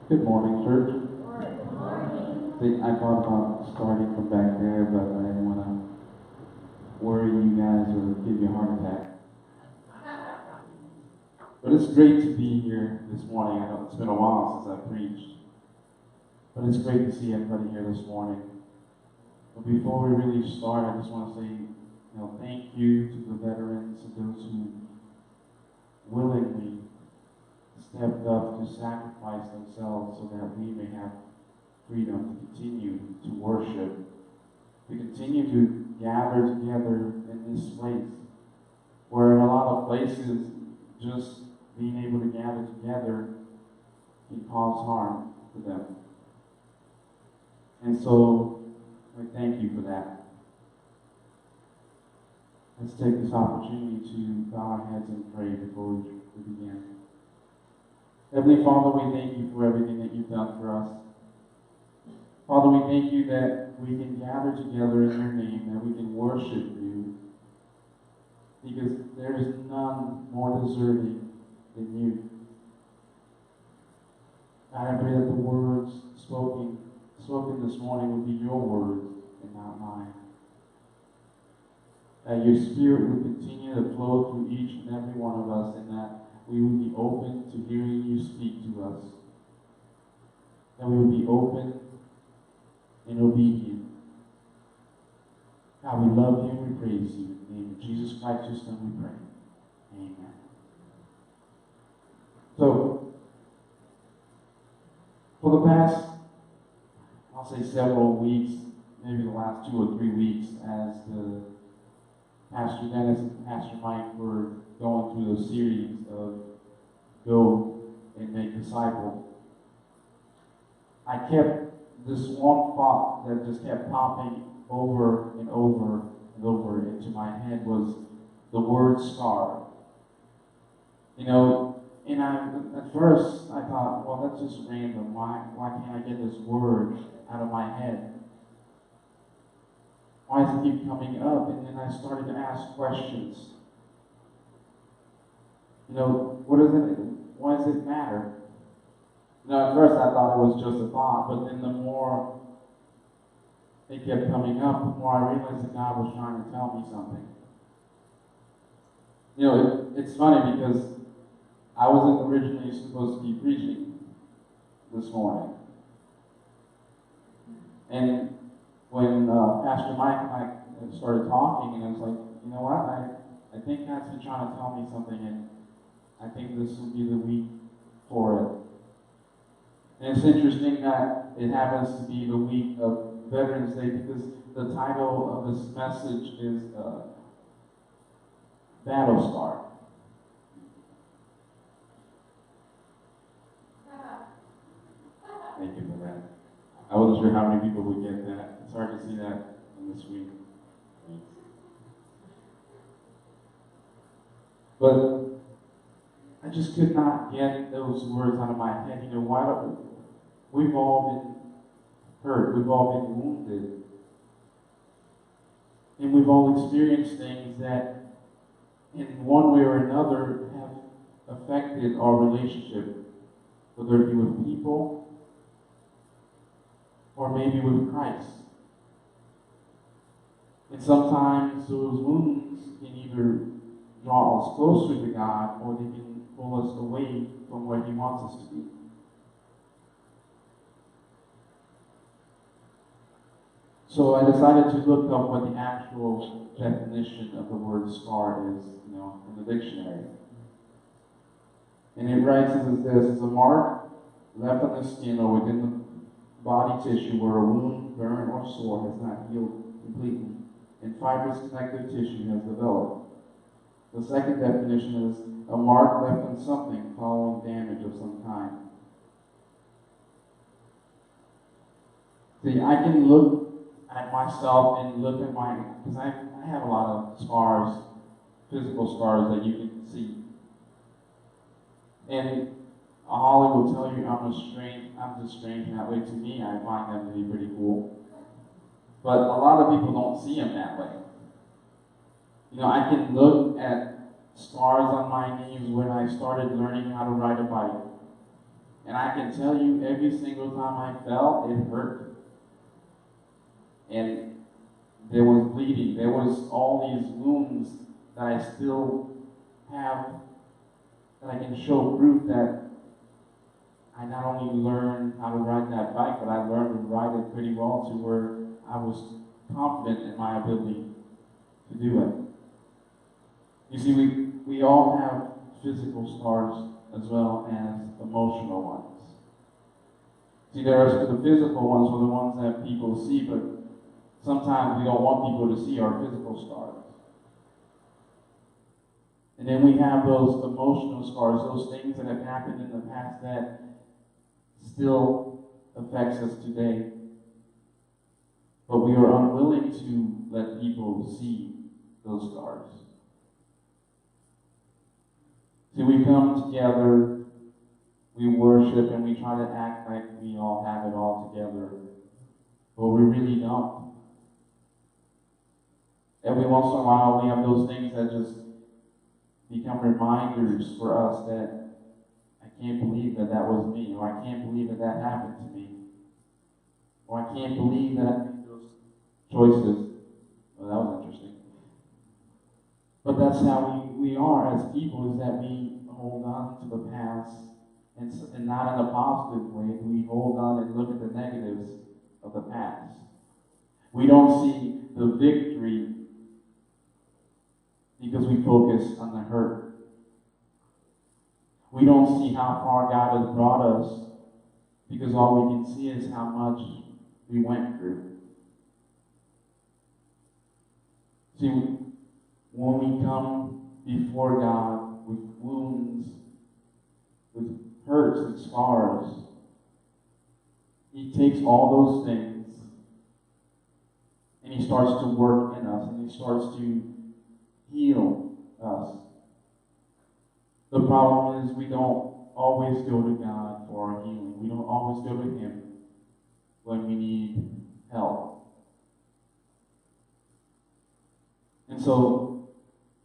Good morning, church. Good morning. See, I thought about starting from back there, but I didn't want to worry you guys or give you a heart attack. But it's great to be here this morning. I know it's been a while since I preached, but it's great to see everybody here this morning. But before we really start, I just want to say, thank you to the veterans and those who willingly stepped up to sacrifice themselves so that we may have freedom to continue to worship, to continue to gather together in this place, where in a lot of places, just being able to gather together can cause harm to them. And so, I thank you for that. Let's take this opportunity to bow our heads and pray before we begin. Heavenly Father, we thank you for everything that you've done for us. Father, we thank you that we can gather together in your name, that we can worship you, because there is none more deserving than you. God, I pray that the words spoken this morning would be your words and not mine. That your Spirit would continue to flow through each and every one of us, and that we would be open to hearing you speak to us. That we would be open and obedient. God, we love you and we praise you. In the name of Jesus Christ, whose name we pray. Amen. So, for the past, I'll say several weeks, maybe the last 2 or 3 weeks, as the Pastor Dennis and Pastor Mike were going through the series of Go and Make Disciples, I kept this one thought that just kept popping over and over and over into my head was the word scar. And at first I thought, well, that's just random. Why can't I get this word out of my head? Why does it keep coming up? And then I started to ask questions. Why does it matter? At first I thought it was just a thought, but then the more it kept coming up, the more I realized that God was trying to tell me something. It's funny because I wasn't originally supposed to be preaching this morning. And when Pastor Mike and I started talking, and I was like, you know what, I think God's been trying to tell me something, and I think this will be the week for it. And it's interesting that it happens to be the week of Veterans Day, because the title of this message is BattleScars. Thank you for that. I wasn't sure how many people would get that. It's hard to see that in this week. But I just could not get those words out of my head. We've all been hurt. We've all been wounded. And we've all experienced things that, in one way or another, have affected our relationship, whether it be with people or maybe with Christ. And sometimes those wounds can either draw us closer to God, or they can pull us away from where He wants us to be. So I decided to look up what the actual definition of the word scar is, in the dictionary. And it writes as this: it's a mark left on the skin or within the body tissue where a wound, burn, or sore has not healed completely, and fibrous connective tissue has developed. The second definition is a mark left on something following damage of some kind. See, I can look at myself and look at because I have a lot of scars, physical scars that you can see. And Holly will tell you I'm just strange that way. To me, I find them to be pretty cool. But a lot of people don't see them that way. I can look at scars on my knees when I started learning how to ride a bike. And I can tell you, every single time I fell, it hurt. And there was bleeding. There was all these wounds that I still have, that I can show proof that I not only learned how to ride that bike, but I learned to ride it pretty well to where I was confident in my ability to do it. You see, we all have physical scars as well as emotional ones. See, there are the physical ones are the ones that people see, but sometimes we don't want people to see our physical scars. And then we have those emotional scars, those things that have happened in the past that still affects us today. But we are unwilling to let people see those scars. See, we come together, we worship, and we try to act like we all have it all together. But we really don't. Every once in a while, we have those things that just become reminders for us that I can't believe that that was me, or I can't believe that that happened to me, or I can't believe that I made those choices. Well, that was interesting. But that's how we are as people, is that we hold on to the past, and not in a positive way. We hold on and look at the negatives of the past. We don't see the victory because we focus on the hurt. We don't see how far God has brought us because all we can see is how much we went through. See, when we come before God with wounds, with hurts and scars, He takes all those things and He starts to work in us, and He starts to heal us. The problem is we don't always go to God for our healing. We don't always go to Him when we need help. And so,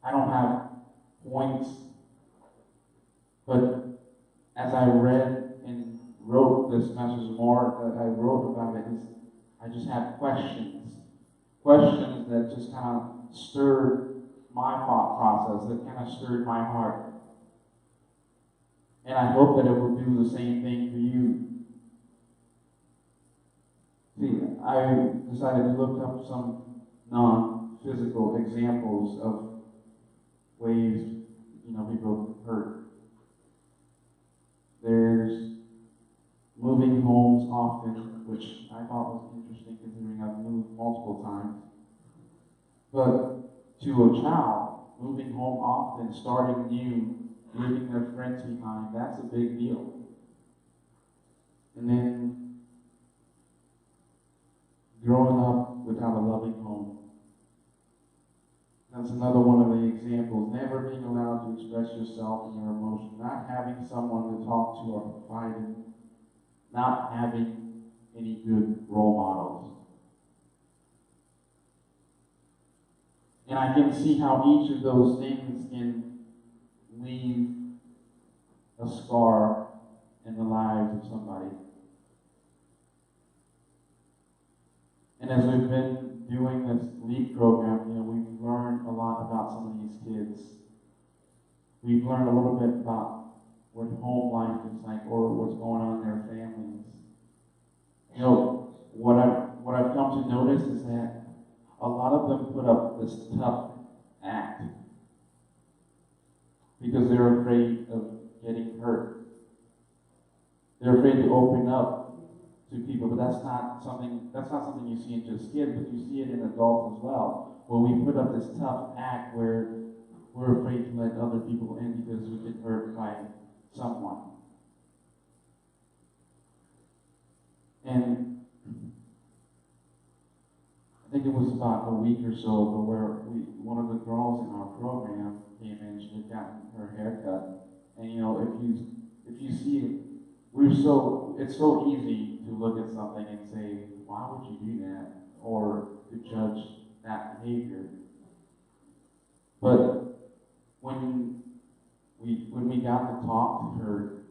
I don't have points, but as I read and wrote this message more, that I wrote about it, is I just had questions. Questions that just kind of stirred my thought process, that kind of stirred my heart. And I hope that it will do the same thing for you. See, I decided to look up some non-physical examples of ways, people hurt. There's moving homes often, which I thought was interesting considering I've moved multiple times. But to a child, moving home often, starting new, leaving their friends behind, that's a big deal. And then growing up without a loving home. That's another one of the examples. Never being allowed to express yourself and your emotion. Not having someone to talk to or confide in. Not having any good role models. And I can see how each of those things can leave a scar in the lives of somebody. And as we've been doing this LEAP program, we've learned a lot about some of these kids. We've learned a little bit about what home life is like, or what's going on in their families. What I've come to notice is that a lot of them put up this tough act because they're afraid of getting hurt. They're afraid to open up to people, but that's not something you see in just kids, but you see it in adults as well, where we put up this tough act where we're afraid to let other people in because we've been hurt by someone. And I think it was about a week or so ago where one of the girls in our program came in. She had gotten her hair cut, and if you see it, it's so easy to look at something and say, why would you do that? Or to judge that behavior. But when we got to talk to her,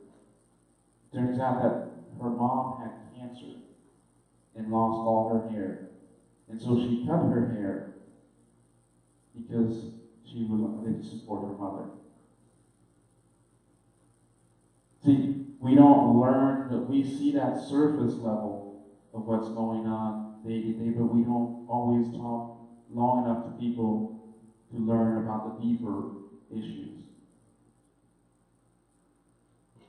Turns out that her mom had cancer and lost all her hair. And so she cut her hair because she wanted to support her mother. See, we don't learn, that we see that surface level of what's going on day to day, but we don't always talk long enough to people to learn about the deeper issues.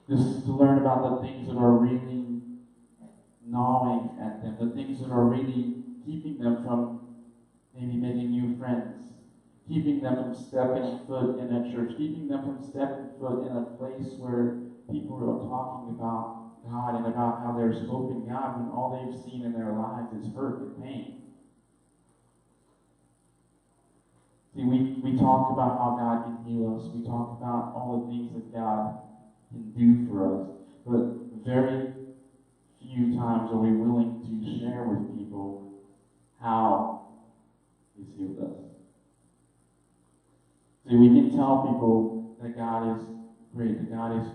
Just to learn about the things that are really gnawing at them, the things that are really keeping them from maybe making new friends, keeping them from stepping foot in a church, keeping them from stepping foot in a place where people are talking about God and about how there's hope in God when all they've seen in their lives is hurt and pain. See, we talk about how God can heal us. We talk about all the things that God can do for us. But very few times are we willing to share with people how He's healed us. See, we can tell people that God is great, that God is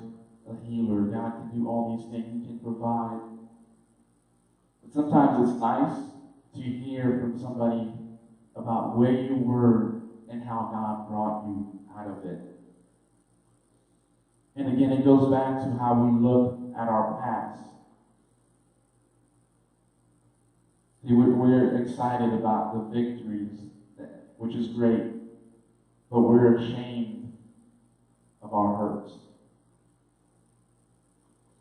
a healer, God can do all these things, He can provide. But sometimes it's nice to hear from somebody about where you were and how God brought you out of it. And again, it goes back to how we look at our past. See, we're excited about the victories, which is great, but we're ashamed of our hurts.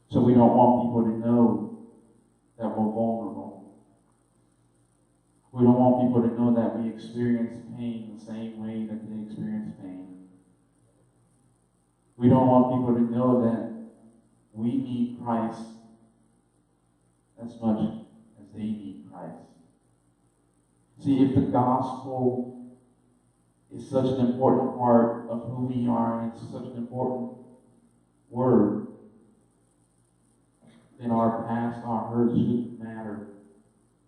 So we don't want people to know that we're vulnerable. We don't want people to know that we experience pain the same way that they experience pain. We don't want people to know that we need Christ as much as they need Christ. See, if the gospel is such an important part of who we are, and it's such an important word, then our past, our hurts shouldn't matter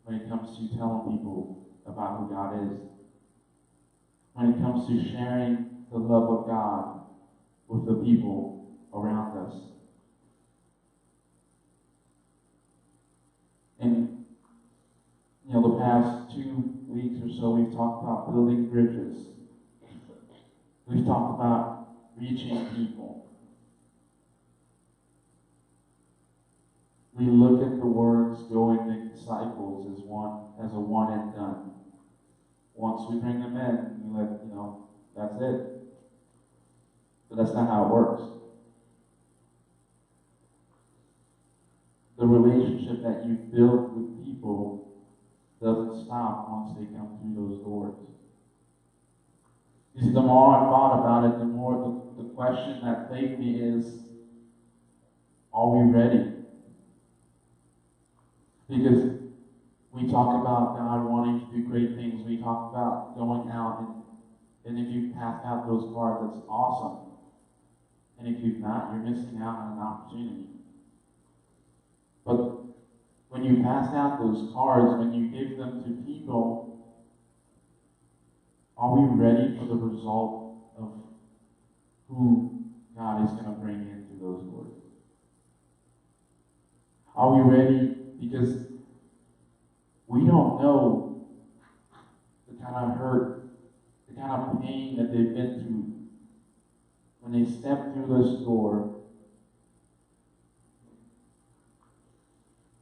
when it comes to telling people about who God is. When it comes to sharing the love of God with the people around us. And, the past 2 weeks or so, we've talked about building bridges. We've talked about reaching people. We look at the words, go and make disciples, as a one and done. Once we bring them in, we let, that's it. But that's not how it works. The relationship that you've built with people doesn't stop once they come through those doors. You see, the more I thought about it, the more the question that plagued me is, are we ready? Because we talk about God wanting to do great things. We talk about going out, and if you've passed out those cards, that's awesome. And if you've not, you're missing out on an opportunity. But when you pass out those cards, when you give them to people, are we ready for the result of who God is going to bring into those doors? Are we ready? Because we don't know the kind of hurt, the kind of pain that they've been through when they step through this door.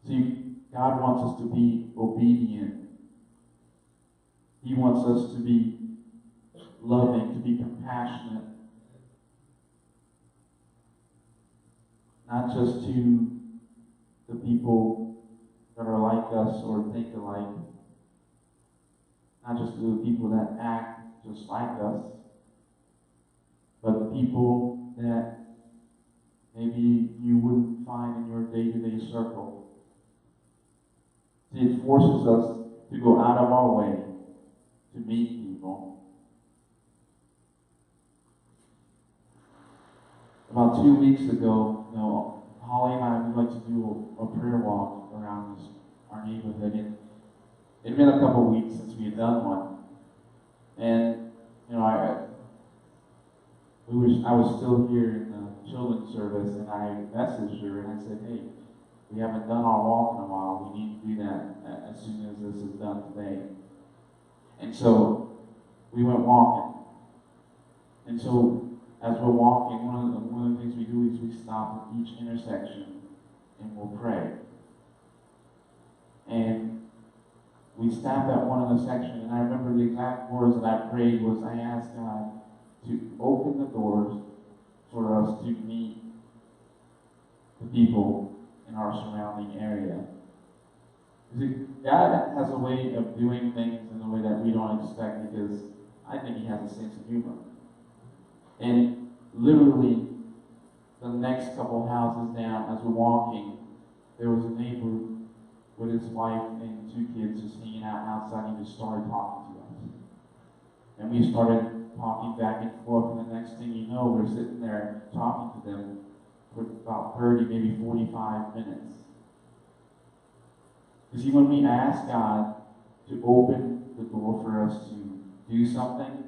See, God wants us to be obedient. He wants us to be loving, to be compassionate. Not just to the people that are like us or think alike. Not just to the people that act just like us, but people that maybe you wouldn't find in your day-to-day circle. See, it forces us to go out of our way to meet people. About 2 weeks ago, Holly and I would like to do a prayer walk around our neighborhood. And it had been a couple of weeks since we had done one. And, I was still here in the children's service, and I messaged her and I said, hey, we haven't done our walk in a while. We need to do that as soon as this is done today. And so we went walking. And so as we're walking, one of the things we do is we stop at each intersection and we'll pray. And we stopped at one intersection, and I remember the exact words that I prayed was I asked God to open the doors for us to meet the people in our surrounding area. You see, God has a way of doing things in a way that we don't expect because I think He has a sense of humor. And literally, the next couple houses down, as we're walking, there was a neighbor with his wife and 2 kids just hanging out outside, and he just started talking to us. And we started talking back and forth, and the next thing you know, we're sitting there talking to them for about 30, maybe 45 minutes. You see, when we ask God to open the door for us to do something,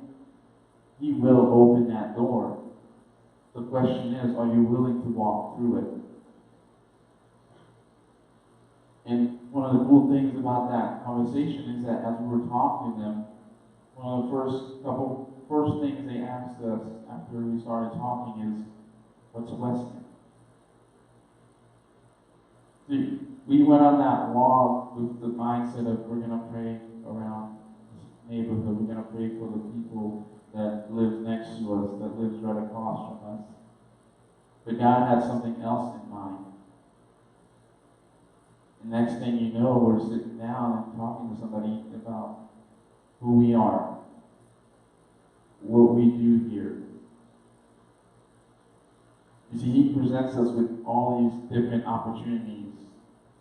He will open that door. The question is, are you willing to walk through it? And one of the cool things about that conversation is that as we were talking to them, one of the first things they asked us after we started talking is, what's a blessing? See, we went on that walk with the mindset of we're going to pray around this neighborhood. We're going to pray for the people that live next to us, that lives right across from us. But God had something else in mind. And next thing you know, we're sitting down and talking to somebody about who we are, what we do here. You see, He presents us with all these different opportunities,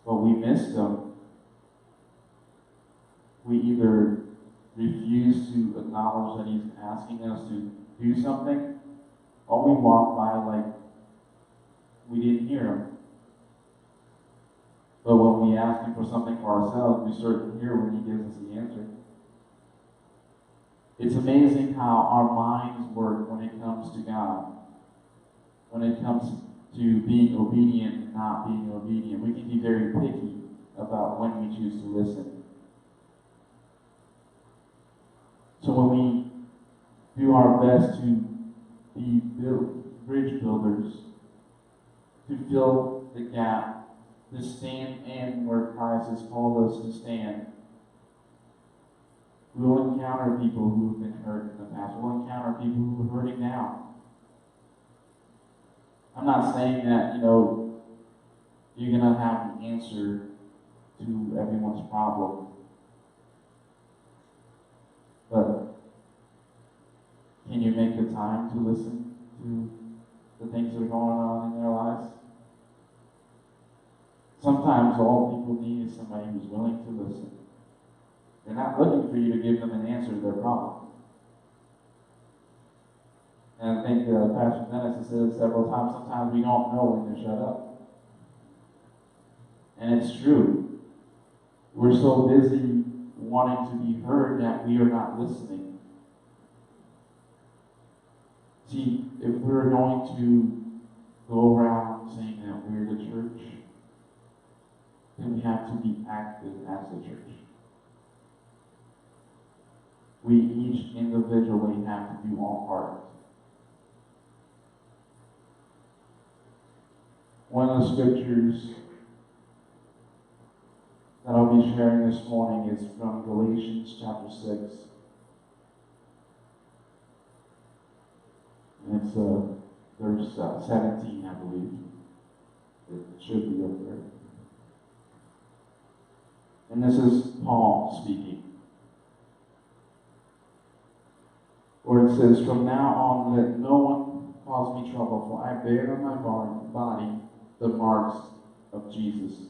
but we miss them. We either refuse to acknowledge that He's asking us to do something, or we walk by like we didn't hear Him. But when we ask Him for something for ourselves, we certainly hear when He gives us the answer. It's amazing how our minds work when it comes to God. When it comes to being obedient and not being obedient, we can be very picky about when we choose to listen. So when we do our best to be bridge builders, to fill the gap, to stand in where Christ has called us to stand, we will encounter people who have been hurt in the past. We'll encounter people who are hurting now. I'm not saying that, you're going to have the answer to everyone's problem. But can you make the time to listen to the things that are going on in their lives? Sometimes all people need is somebody who's willing to listen. They're not looking for you to give them an answer to their problem. And I think Pastor Dennis has said it several times, sometimes we don't know when to shut up. And it's true. We're so busy wanting to be heard that we are not listening. See, if we're going to go around saying that we're the church, then we have to be active as the church. We each individually have to do our part. One of the scriptures that I'll be sharing this morning is from Galatians chapter 6. And it's verse 17, I believe. It should be up there. And this is Paul speaking. Where it says, "From now on, let no one cause me trouble, for I bear on my body the marks of Jesus."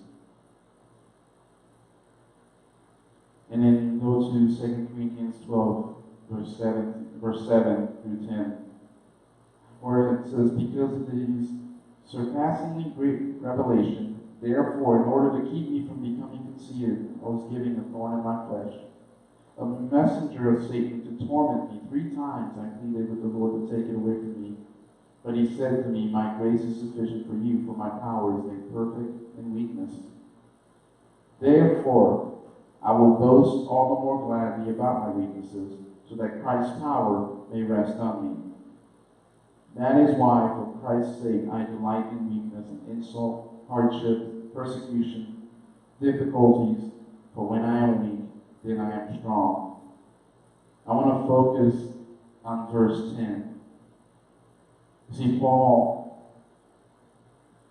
And then go to 2 Corinthians 12, verse 7 through 10. Where it says, "Because of these surpassingly great revelation, therefore, in order to keep me from becoming conceited, I was given a thorn in my flesh, a messenger of Satan to torment me. 3 times I pleaded with the Lord to take it away from me. But he said to me, my grace is sufficient for you, for my power is made perfect in weakness. Therefore, I will boast all the more gladly about my weaknesses, so that Christ's power may rest on me. That is why, for Christ's sake, I delight in weakness and insult, hardship, persecution, difficulties, for when I am weak, then I am strong. I want to focus on verse 10. You see, Paul,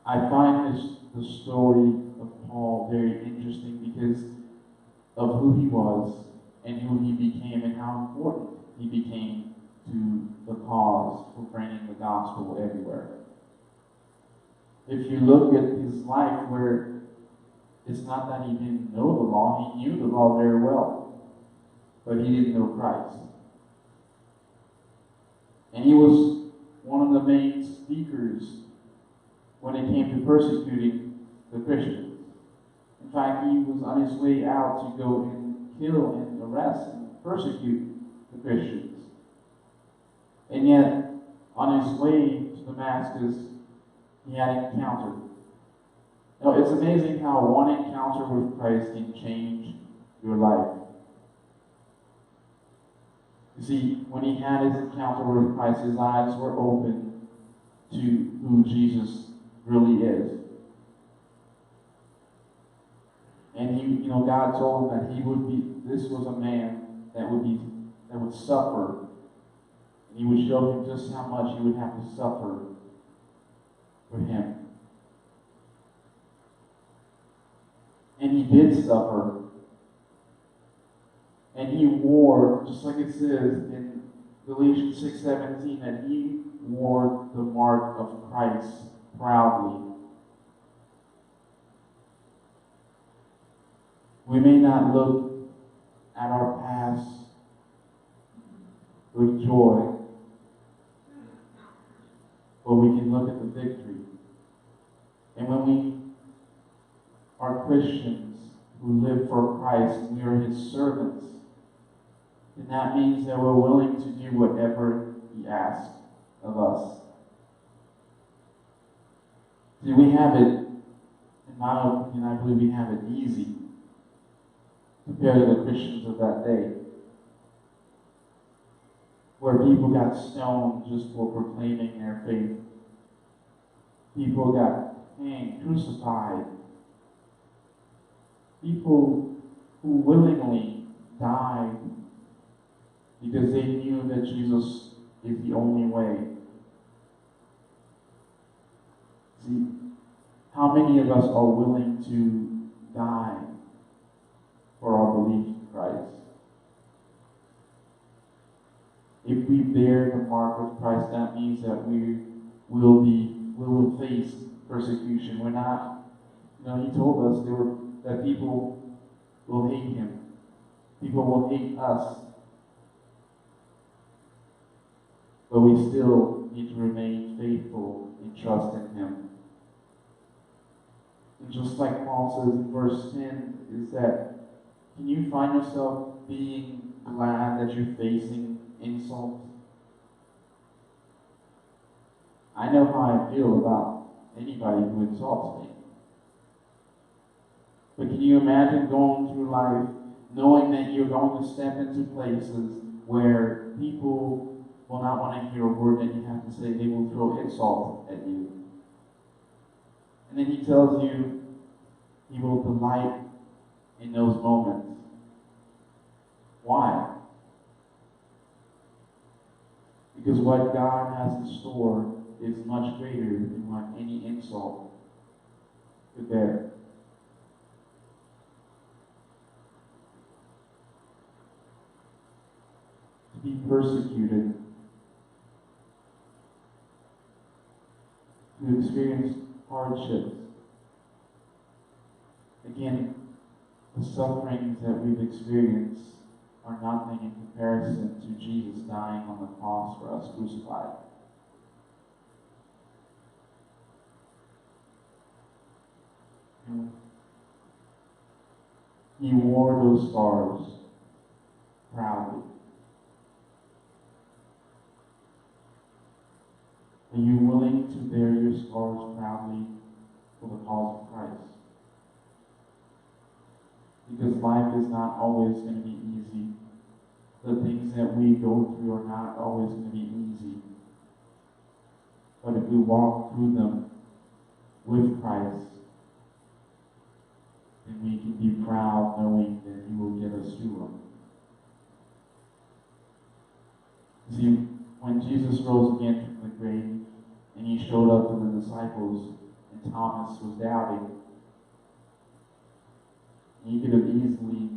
I find the story of Paul very interesting because of who he was and who he became and how important he became to the cause for bringing the gospel everywhere. If you look at his life, where it's not that he didn't know the law, he knew the law very well, but he didn't know Christ. And he was one of the main speakers when it came to persecuting the Christians. In fact, he was on his way out to go and kill and arrest and persecute the Christians. And yet, on his way to Damascus, he had an encounter. Now, it's amazing how one encounter with Christ can change your life. You see, when he had his encounter with Christ, his eyes were open to who Jesus really is. And God told him that this was a man that would suffer. And he would show him just how much he would have to suffer for him. And he did suffer. And he wore, just like it says in Galatians 6:17, that he wore the mark of Christ proudly. We may not look at our past with joy, but we can look at the victory. And when we are Christians who live for Christ and we are his servants, then that means that we're willing to do whatever he asks of us. See, we have it, in my opinion, I believe we have it easy compared to the Christians of that day, where people got stoned just for proclaiming their faith. People got hanged, crucified. People who willingly died because they knew that Jesus is the only way. See, how many of us are willing to die for our belief in Christ? If we bear the mark of Christ, that means that we will face persecution. We're not, he told us that people will hate him. People will hate us. But we still need to remain faithful and trust in him. And just like Paul says in verse 10, is that, can you find yourself being glad that you're facing insults? I know how I feel about anybody who insults me. But can you imagine going through life knowing that you're going to step into places where people will not want to hear a word that you have to say? They will throw insults at you. And then he tells you he will delight in those moments. Why? Because what God has in store is much greater than what any insult could bear. To be persecuted, to experience hardships. Again, the sufferings that we've experienced are nothing in comparison to Jesus dying on the cross for us, crucified. He wore those scars proudly. Are you willing to bear your scars proudly for the cause of Christ? Because life is not always going to be easy. The things that we go through are not always going to be easy. But if we walk through them with Christ, then we can be proud knowing that He will get us through them. See, when Jesus rose again from the grave and He showed up to the disciples and Thomas was doubting, He could have easily,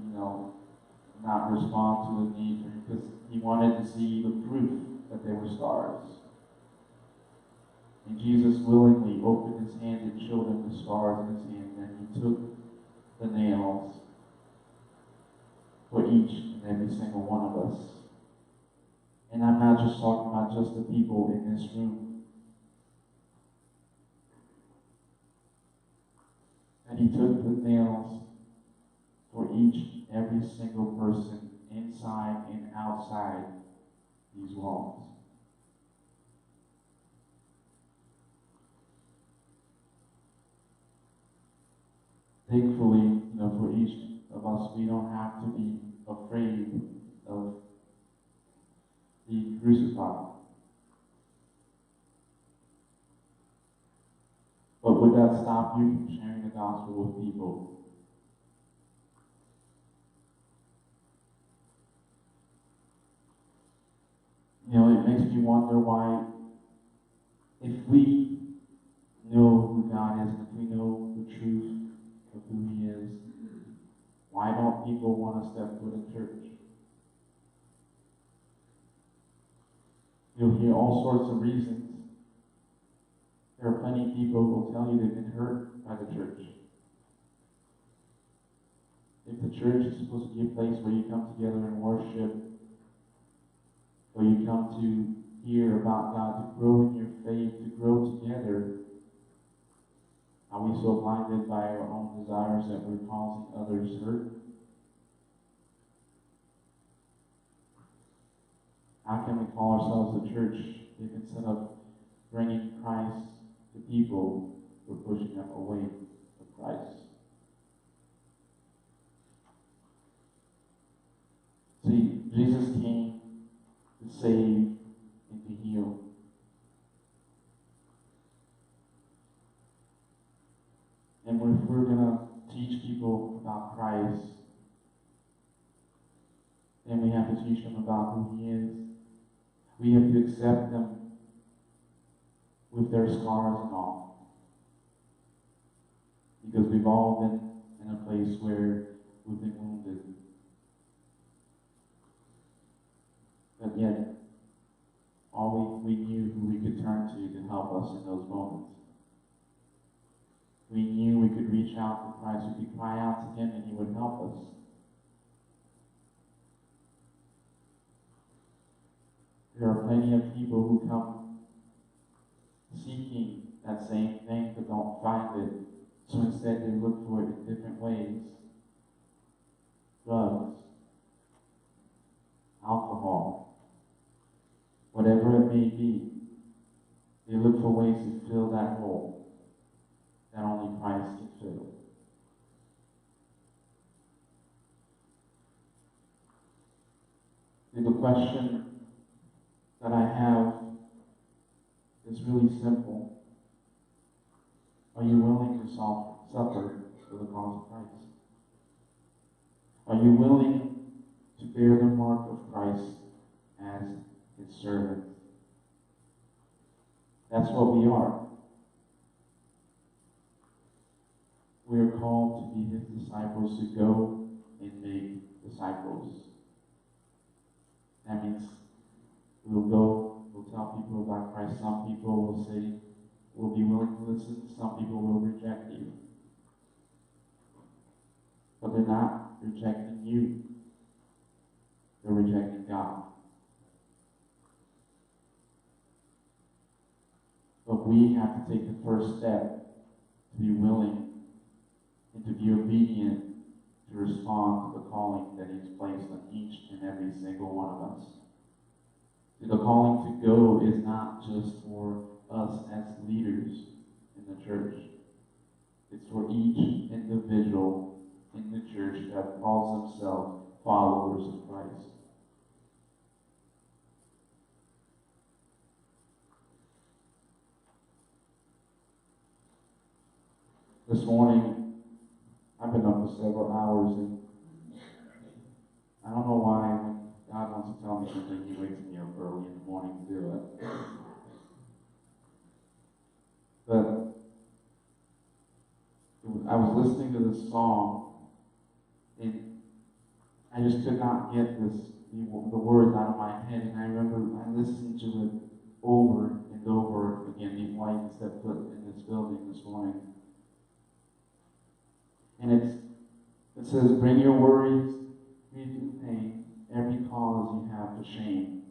not respond to the need for Him because He wanted to see the proof that they were scars. And Jesus willingly opened His hand and showed him the scars in His hand, and He took the nails for each and every single one of us. And I'm not just talking about just the people in this room. And He took the nails for each and every single person inside and outside these walls. Thankfully, for each of us, we don't have to be afraid of being crucified. But would that stop you from sharing the gospel with people? It makes me wonder why, if we know who God is, if we know the truth of who He is, why don't people want to step foot in church? You'll hear all sorts of reasons. There are plenty of people who will tell you they've been hurt by the church. If the church is supposed to be a place where you come together and worship, where you come to hear about God, to grow in your faith, to grow together, are we so blinded by our own desires that we're causing others hurt? How can we call ourselves a church if instead of bringing Christ to people, we're pushing them away from Christ? See, Jesus came to save and to heal. And if we're going to teach people about Christ, then we have to teach them about who He is. We have to accept them with their scars and all. Because we've all been in a place where we've been wounded. But yet, we knew who we could turn to help us in those moments. We knew we could reach out to Christ, we could cry out to Him, and He would help us. There are plenty of people who come seeking that same thing but don't find it. So instead they look for it in different ways. Drugs, alcohol, whatever it may be. They look for ways to fill that hole that only Christ can fill. And the question that I have is really simple. Are you willing to suffer for the cause of Christ? Are you willing to bear the mark of Christ as His servant? That's what we are. We are called to be His disciples, to go and make disciples. That means we'll go, we'll tell people about Christ. Some people will say, will be willing to listen. Some people will reject you. But they're not rejecting you. They're rejecting God. But we have to take the first step to be willing and to be obedient to respond to the calling that He has placed on each and every single one of us. See, the calling to go is not just for us as leaders in the church. It's for each individual in the church that calls themselves followers of Christ. This morning, I've been up for several hours, and I don't know why when God wants to tell me something, He wakes me up early in the morning to do it. But I was listening to this song, and I just could not get the words out of my head. And I remember I listened to it over and over again before I even stepped foot in this building this morning. And it says, bring your worries, grief and pain, every cause you have to shame,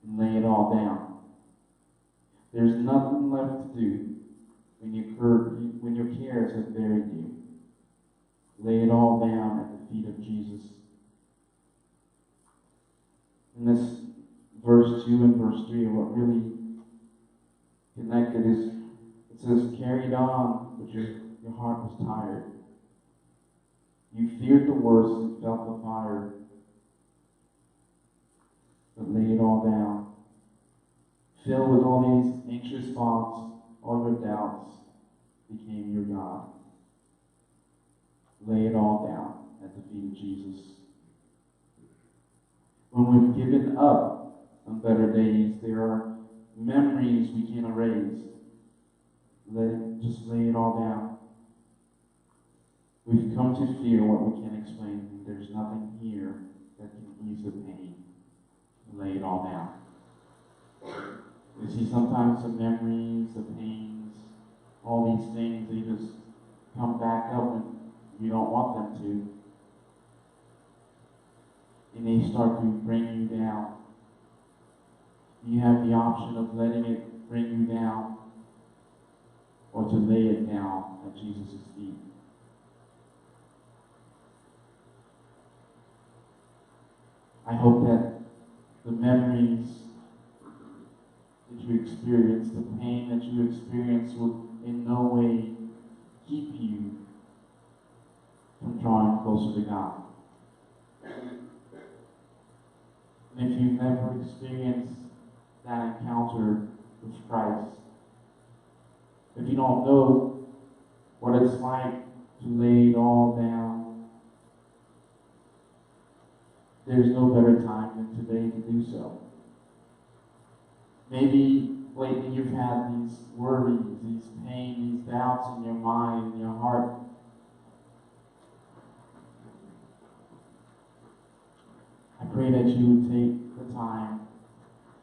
and lay it all down. There's nothing left to do when your cares have buried you. Lay it all down at the feet of Jesus. In this verse 2 and verse 3, what really connected is, it says, carried on, but your heart was tired. You feared the worst and felt the fire, but lay it all down. Filled with all these anxious thoughts, all your doubts became your God. Lay it all down at the feet of Jesus. When we've given up on better days, there are memories we can erase. Just lay it all down. We've come to fear what we can't explain, and there's nothing here that can ease the pain. Lay it all down. You see, sometimes the memories, the pains, all these things, they just come back up when you don't want them to. And they start to bring you down. You have the option of letting it bring you down or to lay it down at Jesus' feet. I hope that the memories that you experience, the pain that you experience will in no way keep you from drawing closer to God. And if you've never experienced that encounter with Christ, if you don't know what it's like to lay it all down, there's no better time than today to do so. Maybe lately you've had these worries, these pain, these doubts in your mind, in your heart. I pray that you would take the time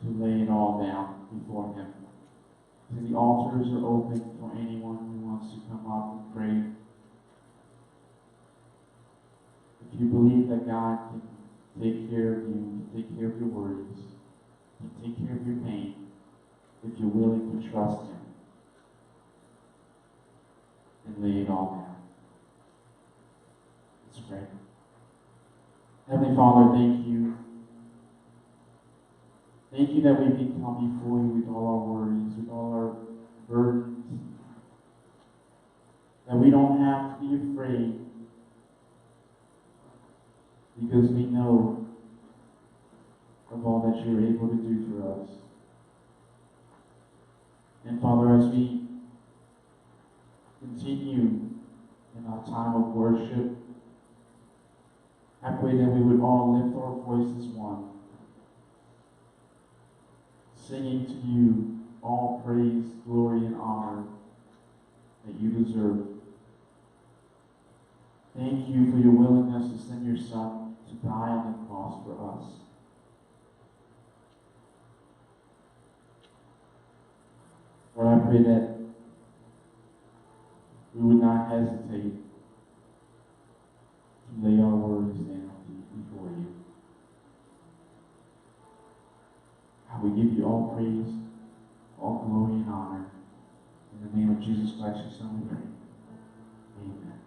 to lay it all down before Him. So the altars are open for anyone who wants to come up and pray. If you believe that God can take care of you, take care of your worries, take care of your pain, if you're willing to trust Him and lay it all down. Let's pray. Heavenly Father, thank you. Thank you that we can come before you with all our worries, with all our burdens, that we don't have to be afraid because we know of all that you're able to do for us. And Father, as we continue in our time of worship, I pray that we would all lift our voices one, singing to you all praise, glory, and honor that you deserve. Thank you for your willingness to send your Son to die on the cross for us. Lord, I pray that we would not hesitate to lay our worries down before you. I will give you all praise, all glory, and honor. In the name of Jesus Christ, your Son, we pray. Amen.